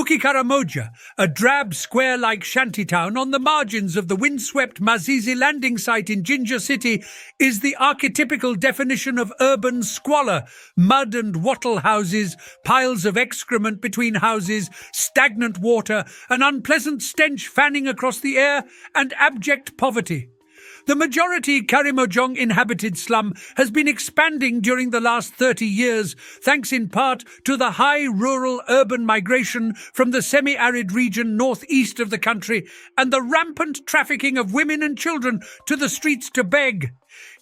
Karamoja, a drab square-like shantytown on the margins of the windswept Mazizi landing site in Jinja City, is the archetypical definition of urban squalor: mud and wattle houses, piles of excrement between houses, stagnant water, an unpleasant stench fanning across the air, and abject poverty. The majority Karimojong inhabited slum has been expanding during the last 30 years, thanks in part to the high rural-urban migration from the semi-arid region northeast of the country and the rampant trafficking of women and children to the streets to beg.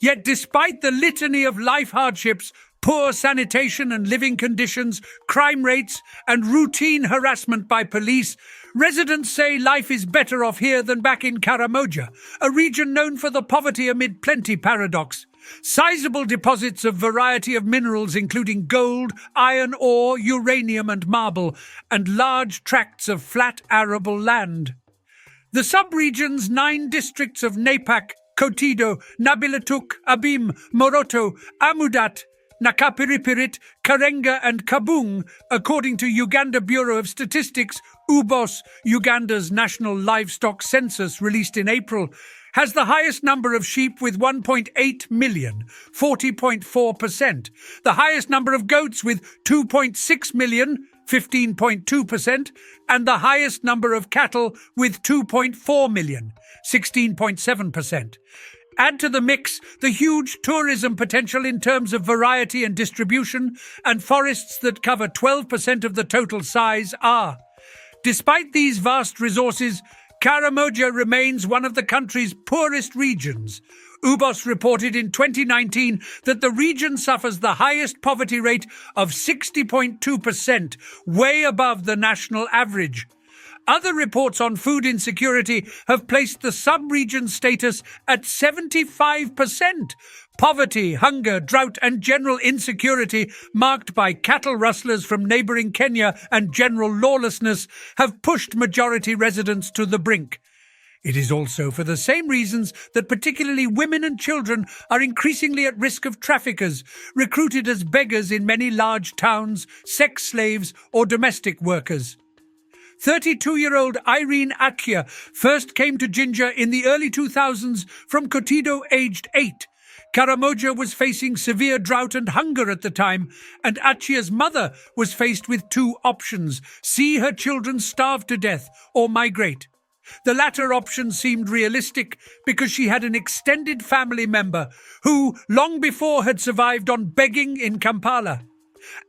Yet despite the litany of life hardships, poor sanitation and living conditions, crime rates, and routine harassment by police, residents say life is better off here than back in Karamoja, a region known for the poverty amid plenty paradox. Sizable deposits of variety of minerals including gold, iron ore, uranium and marble, and large tracts of flat arable land. The sub-region's 9 districts of Napak, Kotido, Nabilatuk, Abim, Moroto, Amudat, Nakapiripirit, Karenga and Kabung, according to Uganda Bureau of Statistics, UBOS, Uganda's national livestock census released in April, has the highest number of sheep with 1.8 million, 40.4%, the highest number of goats with 2.6 million, 15.2%, and the highest number of cattle with 2.4 million, 16.7%. Add to the mix the huge tourism potential in terms of variety and distribution, and forests that cover 12% of the total size are. Despite these vast resources, Karamoja remains one of the country's poorest regions. UBOS reported in 2019 that the region suffers the highest poverty rate of 60.2%, way above the national average. Other reports on food insecurity have placed the sub-region status at 75%. Poverty, hunger, drought and general insecurity, marked by cattle rustlers from neighbouring Kenya and general lawlessness, have pushed majority residents to the brink. It is also for the same reasons that particularly women and children are increasingly at risk of traffickers, recruited as beggars in many large towns, sex slaves or domestic workers. 32-year-old Irene Akia first came to Jinja in the early 2000s from Kotido, aged 8. Karamoja was facing severe drought and hunger at the time, and Achia's mother was faced with 2 options: see her children starve to death or migrate. The latter option seemed realistic because she had an extended family member who, long before, had survived on begging in Kampala.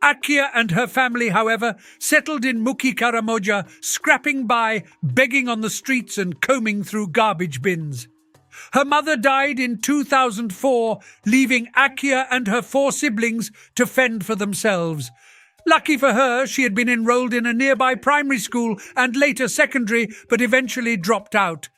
Akia and her family, however, settled in Karamoja, scrapping by, begging on the streets and combing through garbage bins. Her mother died in 2004, leaving Akia and her 4 siblings to fend for themselves. Lucky for her, she had been enrolled in a nearby primary school and later secondary, but eventually dropped out.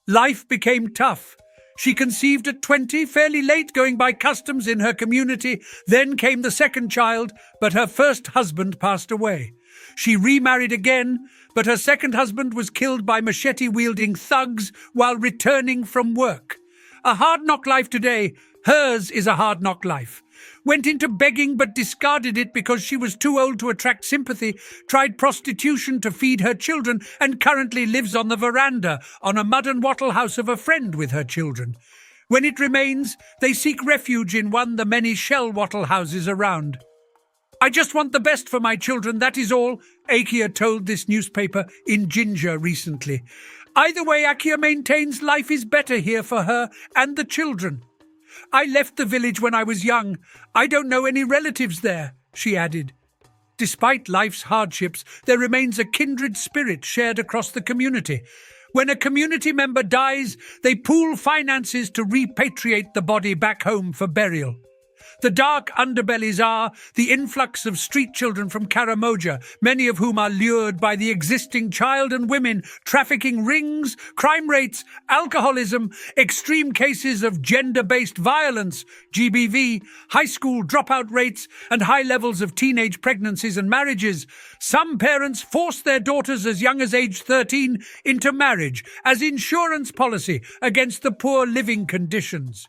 Life became tough. She conceived at 20, fairly late, going by customs in her community. Then came the second child, but her first husband passed away. She remarried again, but her second husband was killed by machete-wielding thugs while returning from work. A hard-knock life today. Hers is a hard-knock life. Went into begging but discarded it because she was too old to attract sympathy, tried prostitution to feed her children, and currently lives on the veranda on a mud and wattle house of a friend with her children. When it remains, they seek refuge in one of the many shell wattle houses around. "I just want the best for my children, that is all," Akia told this newspaper in Jinja recently. Either way, Akia maintains life is better here for her and the children. "I left the village when I was young. I don't know any relatives there," she added. Despite life's hardships, there remains a kindred spirit shared across the community. When a community member dies, they pool finances to repatriate the body back home for burial. The dark underbellies are the influx of street children from Karamoja, many of whom are lured by the existing child and women trafficking rings, crime rates, alcoholism, extreme cases of gender-based violence, GBV, high school dropout rates, and high levels of teenage pregnancies and marriages. Some parents force their daughters as young as age 13 into marriage as insurance policy against the poor living conditions.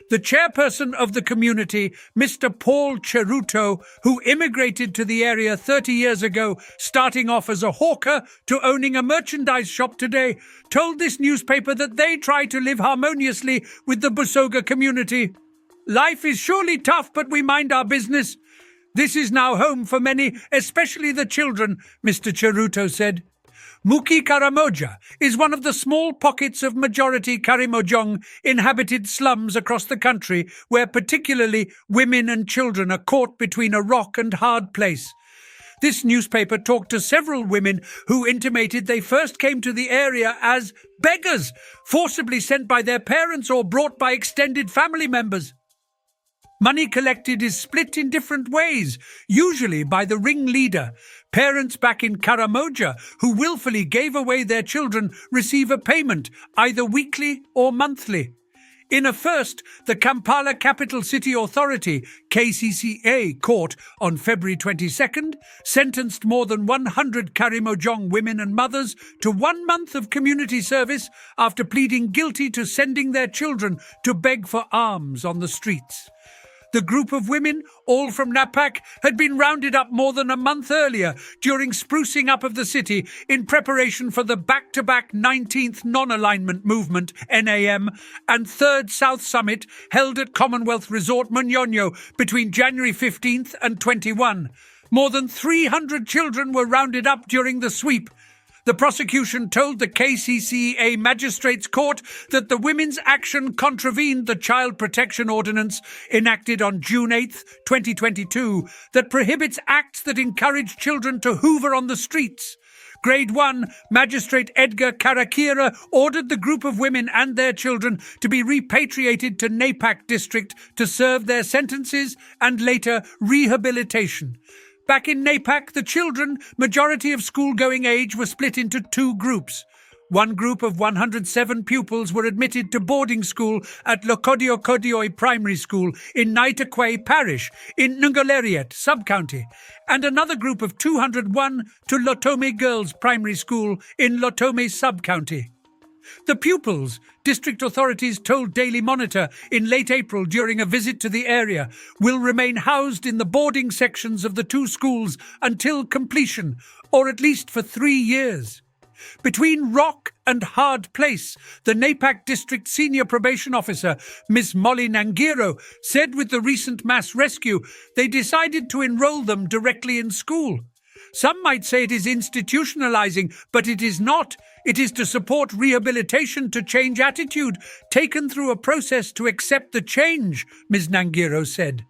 The chairperson of the community, Mr. Paul Cheruto, who immigrated to the area 30 years ago, starting off as a hawker to owning a merchandise shop today, told this newspaper that they try to live harmoniously with the Busoga community. "Life is surely tough, but we mind our business. This is now home for many, especially the children," Mr. Cheruto said. Muki Karamoja is one of the small pockets of majority Karimojong inhabited slums across the country where particularly women and children are caught between a rock and hard place. This newspaper talked to several women who intimated they first came to the area as beggars, forcibly sent by their parents or brought by extended family members. Money collected is split in different ways, usually by the ringleader. Parents back in Karamoja who willfully gave away their children receive a payment, either weekly or monthly. In a first, the Kampala Capital City Authority, KCCA, court on February 22nd sentenced more than 100 Karimojong women and mothers to 1 month of community service after pleading guilty to sending their children to beg for alms on the streets. The group of women, all from Napak, had been rounded up more than a month earlier during sprucing up of the city in preparation for the back-to-back 19th Non-Alignment Movement, NAM, and 3rd South Summit held at Commonwealth Resort Munyonyo between January 15th and 21. More than 300 children were rounded up during the sweep. The prosecution told the KCCA Magistrates Court that the women's action contravened the Child Protection Ordinance enacted on June 8, 2022, that prohibits acts that encourage children to hoover on the streets. Grade 1 Magistrate Edgar Karakira ordered the group of women and their children to be repatriated to Napak district to serve their sentences and later rehabilitation. Back in Napak, the children, majority of school-going age, were split into 2 groups. One group of 107 pupils were admitted to boarding school at Lokodio Primary School in Naitakwe Parish in Nungaleriet sub-county, and another group of 201 to Lotome Girls Primary School in Lotome sub-county. The pupils, district authorities told Daily Monitor in late April during a visit to the area, will remain housed in the boarding sections of the 2 schools until completion, or at least for 3 years. Between rock and hard place, the Napak District Senior Probation Officer, Ms. Molly Nangiro, said with the recent mass rescue, they decided to enroll them directly in school. Some might say it is institutionalizing, but it is not. It is to support rehabilitation to change attitude, taken through a process to accept the change, Ms. Nangiro said.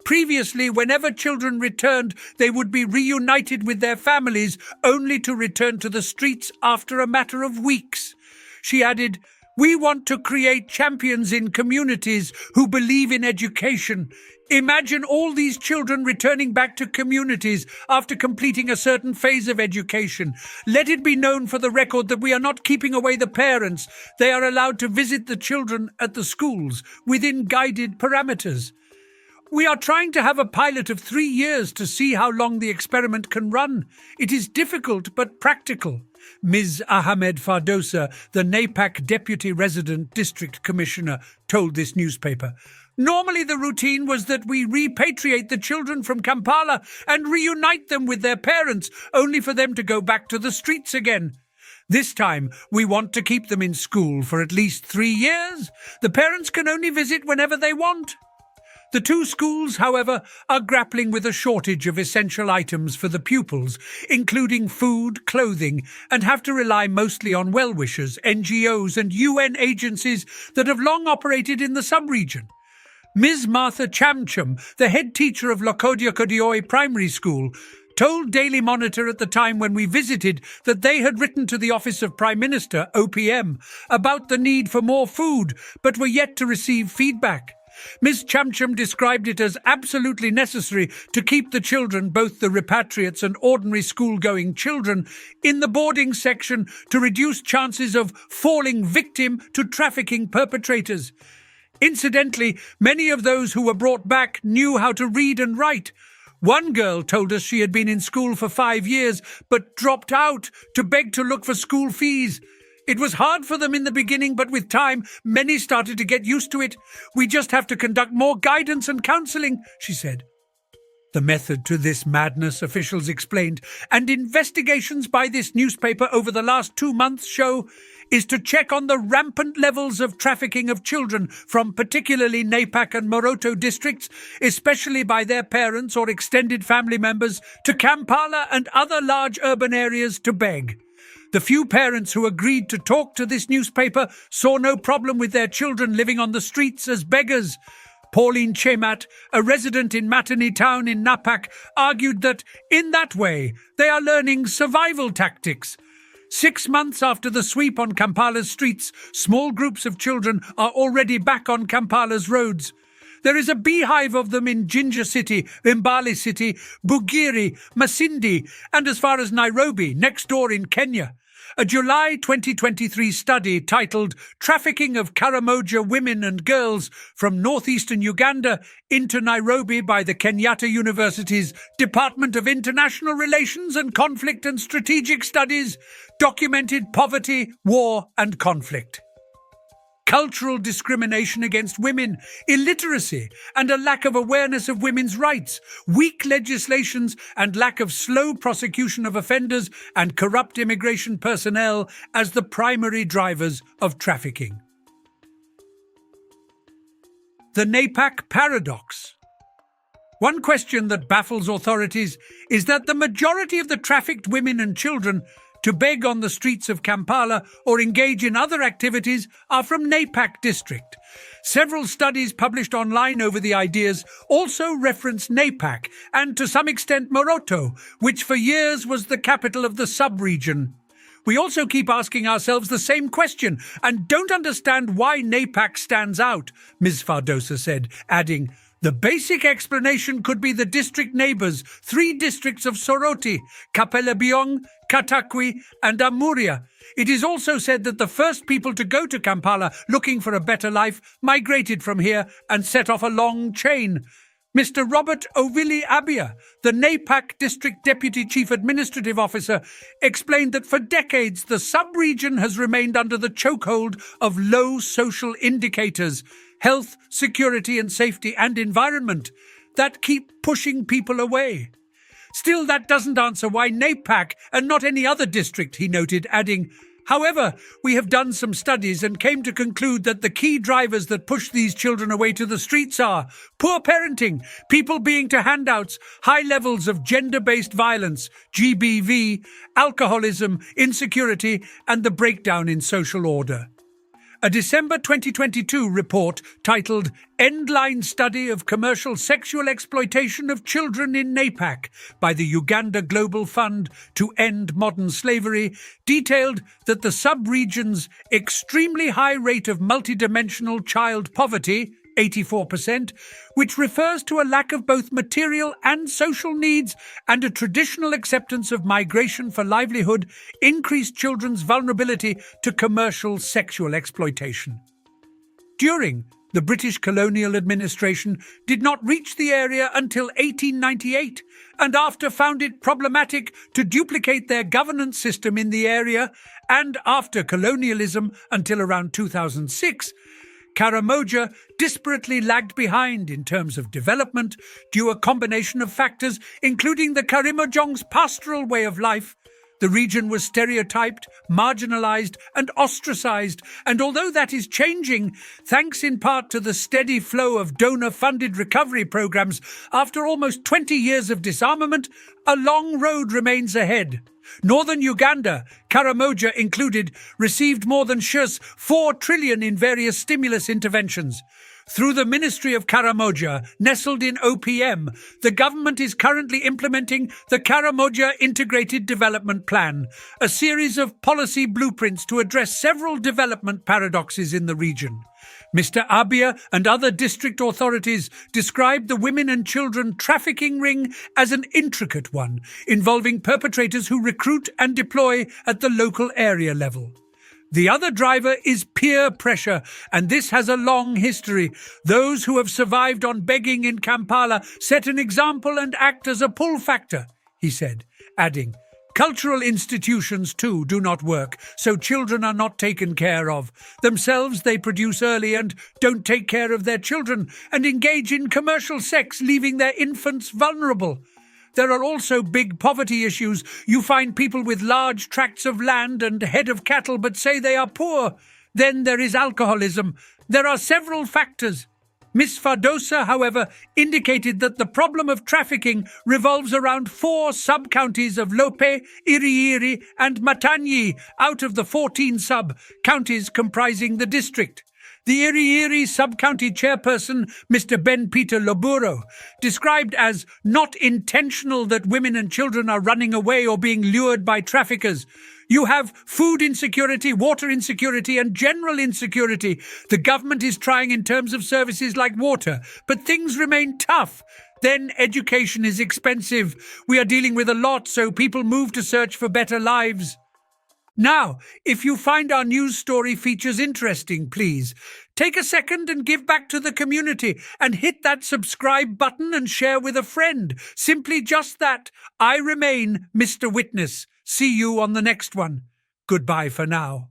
Previously, whenever children returned, they would be reunited with their families, only to return to the streets after a matter of weeks. She added, "We want to create champions in communities who believe in education. Imagine all these children returning back to communities after completing a certain phase of education. Let it be known for the record that we are not keeping away the parents. They are allowed to visit the children at the schools within guided parameters. We are trying to have a pilot of 3 years to see how long the experiment can run. It is difficult but practical," Ms. Ahmed Fardosa, the Napak Deputy Resident District Commissioner, told this newspaper. "Normally the routine was that we repatriate the children from Kampala and reunite them with their parents, only for them to go back to the streets again. This time, we want to keep them in school for at least 3 years. The parents can only visit whenever they want." The 2 schools, however, are grappling with a shortage of essential items for the pupils, including food, clothing, and have to rely mostly on well-wishers, NGOs and UN agencies that have long operated in the sub-region. Ms. Martha Chamcham, the head teacher of Lokodio Primary School, told Daily Monitor at the time when we visited that they had written to the Office of Prime Minister, OPM, about the need for more food, but were yet to receive feedback. Ms. Chamcham described it as absolutely necessary to keep the children, both the repatriates and ordinary school-going children, in the boarding section to reduce chances of falling victim to trafficking perpetrators. Incidentally, many of those who were brought back knew how to read and write. One girl told us she had been in school for 5 years but dropped out to beg to look for school fees. It was hard for them in the beginning, but with time, many started to get used to it. We just have to conduct more guidance and counseling, she said. The method to this madness, officials explained, and investigations by this newspaper over the last 2 months show, is to check on the rampant levels of trafficking of children from particularly Napak and Moroto districts, especially by their parents or extended family members, to Kampala and other large urban areas to beg. The few parents who agreed to talk to this newspaper saw no problem with their children living on the streets as beggars. Pauline Chemat, a resident in Matani town in Napak, argued that, in that way, they are learning survival tactics. 6 months after the sweep on Kampala's streets, small groups of children are already back on Kampala's roads. There is a beehive of them in Jinja City, Mbale City, Bugiri, Masindi, and as far as Nairobi, next door in Kenya. A July 2023 study titled Trafficking of Karimojong Women and Girls from Northeastern Uganda into Nairobi by the Kenyatta University's Department of International Relations and Conflict and Strategic Studies documented poverty, war and conflict. Cultural discrimination against women, illiteracy and a lack of awareness of women's rights, weak legislations and lack of slow prosecution of offenders and corrupt immigration personnel as the primary drivers of trafficking. The Napak paradox. One question that baffles authorities is that the majority of the trafficked women and children to beg on the streets of Kampala or engage in other activities are from Napak district. Several studies published online over the ideas also reference Napak and to some extent Moroto, which for years was the capital of the sub-region. We also keep asking ourselves the same question and don't understand why Napak stands out, Ms. Fardosa said, adding, the basic explanation could be the district neighbours, 3 districts of Soroti, Kapelebiong, Katakwi and Amuria. It is also said that the first people to go to Kampala looking for a better life migrated from here and set off a long chain. Mr. Robert Ovili Abia, the Napak District Deputy Chief Administrative Officer, explained that for decades the sub-region has remained under the chokehold of low social indicators, health, security and safety and environment, that keep pushing people away. Still, that doesn't answer why Napak and not any other district, he noted, adding, however, we have done some studies and came to conclude that the key drivers that push these children away to the streets are poor parenting, people being to handouts, high levels of gender-based violence, GBV, alcoholism, insecurity, and the breakdown in social order. A December 2022 report titled Endline Study of Commercial Sexual Exploitation of Children in Napak by the Uganda Global Fund to End Modern Slavery detailed that the sub-region's extremely high rate of multidimensional child poverty, 84%, which refers to a lack of both material and social needs and a traditional acceptance of migration for livelihood, increased children's vulnerability to commercial sexual exploitation. During the British colonial administration did not reach the area until 1898, and after found it problematic to duplicate their governance system in the area, and after colonialism until around 2006, Karimojong disparately lagged behind in terms of development due a combination of factors, including the Karimojong's pastoral way of life. The region was stereotyped, marginalized, and ostracized, and although that is changing, thanks in part to the steady flow of donor-funded recovery programs, after almost 20 years of disarmament, a long road remains ahead. Northern Uganda, Karimojong included, received more than $4 trillion in various stimulus interventions. Through the Ministry of Karimojong, nestled in OPM, the government is currently implementing the Karimojong Integrated Development Plan, a series of policy blueprints to address several development paradoxes in the region. Mr. Abia and other district authorities described the women and children trafficking ring as an intricate one, involving perpetrators who recruit and deploy at the local area level. The other driver is peer pressure, and this has a long history. Those who have survived on begging in Kampala set an example and act as a pull factor, he said, adding, Cultural institutions, too, do not work, so children are not taken care of. Themselves they produce early and don't take care of their children and engage in commercial sex, leaving their infants vulnerable. There are also big poverty issues. You find people with large tracts of land and head of cattle but say they are poor. Then there is alcoholism. There are several factors. Miss Fardosa, however, indicated that the problem of trafficking revolves around 4 sub-counties of Lope, Iriiri and Matanyi out of the 14 sub-counties comprising the district. The Iriiri sub-county chairperson, Mr. Ben Peter Loburo, described as not intentional that women and children are running away or being lured by traffickers. You have food insecurity, water insecurity, and general insecurity. The government is trying in terms of services like water, but things remain tough. Then education is expensive. We are dealing with a lot, so people move to search for better lives. Now, if you find our news story features interesting, please take a second and give back to the community and hit that subscribe button and share with a friend. Simply just that. I remain Mr. Witness. See you on the next one. Goodbye for now.